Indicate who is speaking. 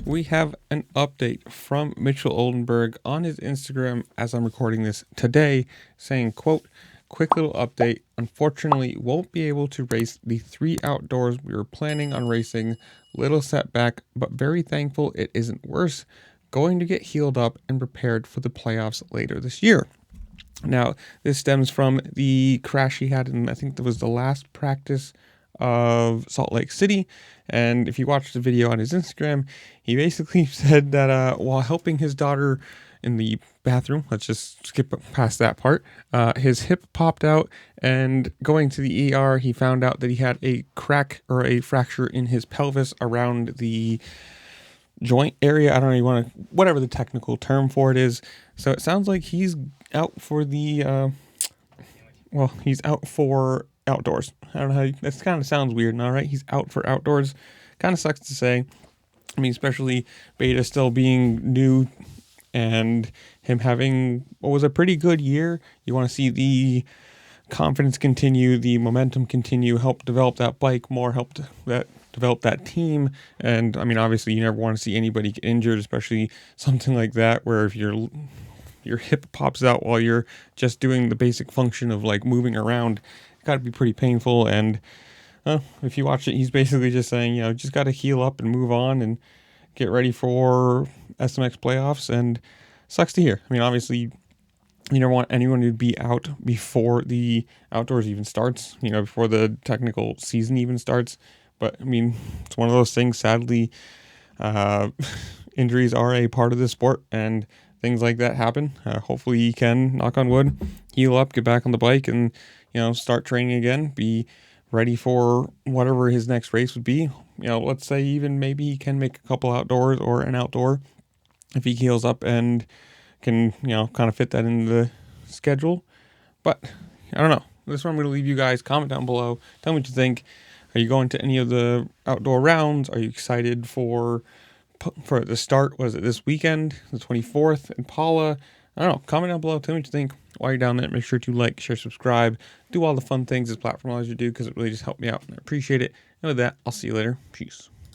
Speaker 1: We have an update from Mitchell Oldenburg on his Instagram as I'm recording this today, saying, quote, "Quick little update. Unfortunately, won't be able to race the 3 outdoors we were planning on racing. Little setback, but very thankful it isn't worse. Going to get healed up and prepared for the playoffs later this year." Now, this stems from the crash he had in, I think that was the last practice of Salt Lake City. And if you watch the video on his Instagram, he basically said that while helping his daughter in the bathroom, let's just skip past that part, his hip popped out, and going to the ER, he found out that he had a crack or a fracture in his pelvis around the joint area. I don't know, you want to, whatever the technical term for it is. So it sounds like he's out for the, he's out for outdoors. I don't know how that kind of sounds weird, all right? He's out for outdoors. Kind of sucks to say. I mean, especially Beta still being new and him having what was a pretty good year. You want to see the confidence continue, the momentum continue, help develop that bike more, develop that team. And I mean, obviously you never want to see anybody get injured, especially something like that where if your hip pops out while you're just doing the basic function of like moving around, it's got to be pretty painful. And if you watch it, he's basically just saying, just got to heal up and move on and get ready for SMX playoffs. And sucks to hear. I mean, obviously you never want anyone to be out before the outdoors even starts, before the technical season even starts. But I mean, it's one of those things, sadly, injuries are a part of the sport and things like that happen. Hopefully he can, knock on wood, heal up, get back on the bike and, start training again, be ready for whatever his next race would be. Let's say even maybe he can make a couple outdoors or an outdoor if he heals up and can, kind of fit that into the schedule. But I don't know. This one I'm going to leave you guys. Comment down below. Tell me what you think. Are you going to any of the outdoor rounds? Are you excited for the start? Was it this weekend, the 24th in Paula? I don't know. Comment down below. Tell me what you think. While you're down there, make sure to like, share, subscribe. Do all the fun things this platform allows you to do because it really just helped me out and I appreciate it. And with that, I'll see you later. Peace.